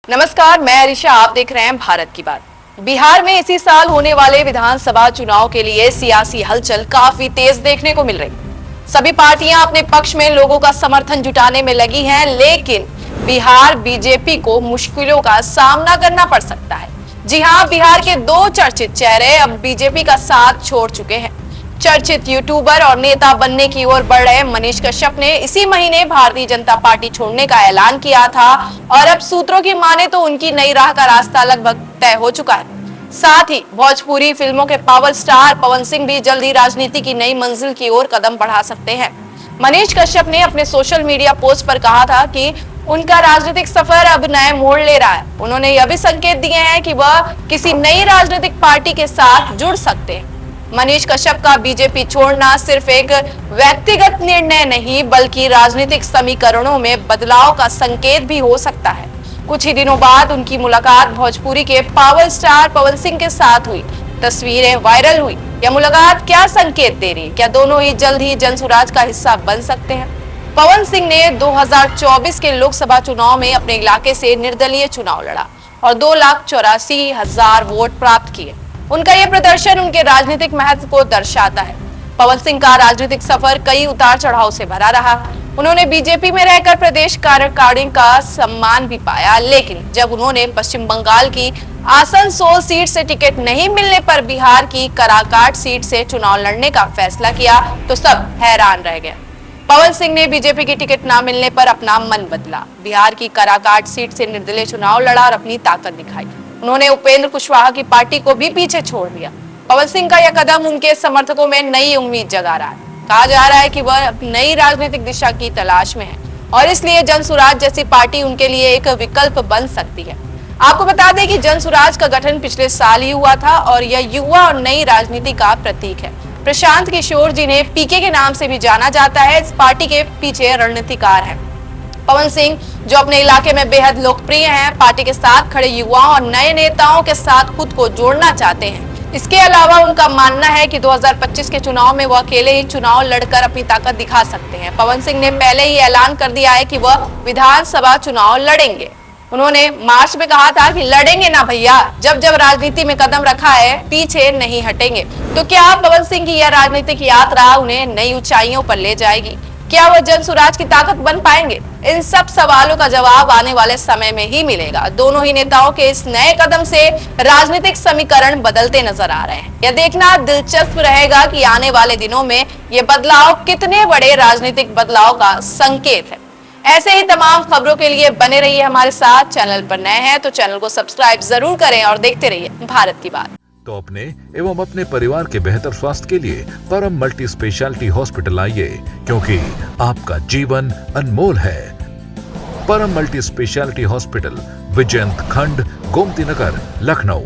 नमस्कार, मैं अरिशा। आप देख रहे हैं भारत की बात। बिहार में इसी साल होने वाले विधानसभा चुनाव के लिए सियासी हलचल काफी तेज देखने को मिल रही। सभी पार्टियां अपने पक्ष में लोगों का समर्थन जुटाने में लगी हैं, लेकिन बिहार बीजेपी को मुश्किलों का सामना करना पड़ सकता है। जी हां, बिहार के दो चर्चित चेहरे अब बीजेपी का साथ छोड़ चुके हैं। चर्चित यूट्यूबर और नेता बनने की ओर बढ़ रहे मनीष कश्यप ने इसी महीने भारतीय जनता पार्टी छोड़ने का ऐलान किया था और अब सूत्रों की माने तो उनकी नई राह का रास्ता लगभग तय हो चुका है। साथ ही भोजपुरी फिल्मों के पावर स्टार पवन सिंह भी जल्द ही राजनीति की नई मंजिल की ओर कदम बढ़ा सकते हैं। मनीष कश्यप ने अपने सोशल मीडिया पोस्ट पर कहा था कि उनका राजनीतिक सफर अब नए मोड़ ले रहा है। उन्होंने यह भी संकेत दिए हैं कि वह किसी नई राजनीतिक पार्टी के साथ जुड़ सकते हैं। मनीष कश्यप का बीजेपी छोड़ना सिर्फ एक व्यक्तिगत निर्णय नहीं, बल्कि राजनीतिक समीकरणों में बदलाव का संकेत भी हो सकता है। कुछ ही दिनों बाद उनकी मुलाकात भोजपुरी के पावर स्टार पवन सिंह के साथ हुई। तस्वीरें वायरल हुई। यह मुलाकात क्या संकेत दे रही है? क्या दोनों ही जल्द ही जनसुराज का हिस्सा बन सकते हैं? पवन सिंह ने 2024 के लोकसभा चुनाव में अपने इलाके से निर्दलीय चुनाव लड़ा और 2,84,000 वोट प्राप्त किए। उनका यह प्रदर्शन उनके राजनीतिक महत्व को दर्शाता है। पवन सिंह का राजनीतिक सफर कई उतार चढ़ाव से भरा रहा। उन्होंने बीजेपी में रहकर प्रदेश कार्यकारिणी का सम्मान भी पाया, लेकिन जब उन्होंने पश्चिम बंगाल की आसनसोल सीट से टिकट नहीं मिलने पर बिहार की काराकाट सीट से चुनाव लड़ने का फैसला किया तो सब हैरान रह गए। पवन सिंह ने बीजेपी की टिकट न मिलने पर अपना मन बदला, बिहार की काराकाट सीट से निर्दलीय चुनाव लड़ा और अपनी ताकत दिखाई। उन्होंने उपेंद्र कुशवाहा की पार्टी को भी पीछे छोड़ दिया। पवन सिंह का यह कदम उनके समर्थकों में नई उम्मीद जगा रहा है। कहा जा रहा है कि वह नई राजनीतिक दिशा की तलाश में है और इसलिए जनसुराज जैसी पार्टी उनके लिए एक विकल्प बन सकती है। आपको बता दें कि जनसुराज का गठन पिछले साल ही हुआ था और यह युवा और नई राजनीति का प्रतीक है। प्रशांत किशोर, जिन्हें पीके के नाम से भी जाना जाता है, इस पार्टी के पीछे रणनीतिकार है। पवन सिंह, जो अपने इलाके में बेहद लोकप्रिय हैं, पार्टी के साथ खड़े युवाओं और नए नेताओं के साथ खुद को जोड़ना चाहते हैं। इसके अलावा उनका मानना है कि 2025 के चुनाव में वह अकेले ही चुनाव लड़कर अपनी ताकत दिखा सकते हैं। पवन सिंह ने पहले ही ऐलान कर दिया है कि वह विधानसभा चुनाव लड़ेंगे। उन्होंने मार्च में कहा था कि लड़ेंगे ना भैया, जब जब राजनीति में कदम रखा है पीछे नहीं हटेंगे। तो क्या पवन सिंह की यह राजनीतिक यात्रा उन्हें नई ऊंचाइयों पर ले जाएगी? क्या वह जनसुराज की ताकत बन पाएंगे? इन सब सवालों का जवाब आने वाले समय में ही मिलेगा। दोनों ही नेताओं के इस नए कदम से राजनीतिक समीकरण बदलते नजर आ रहे हैं। यह देखना दिलचस्प रहेगा कि आने वाले दिनों में ये बदलाव कितने बड़े राजनीतिक बदलाव का संकेत है। ऐसे ही तमाम खबरों के लिए बने रहिए हमारे साथ। चैनल पर नए हैं तो चैनल को सब्सक्राइब जरूर करें और देखते रहिए भारत की बात। तो अपने एवं अपने परिवार के बेहतर स्वास्थ्य के लिए परम मल्टी स्पेशलिटी हॉस्पिटल आइए, क्योंकि आपका जीवन अनमोल है। परम मल्टी स्पेशलिटी हॉस्पिटल, विजयंत खंड, गोमती नगर, लखनऊ।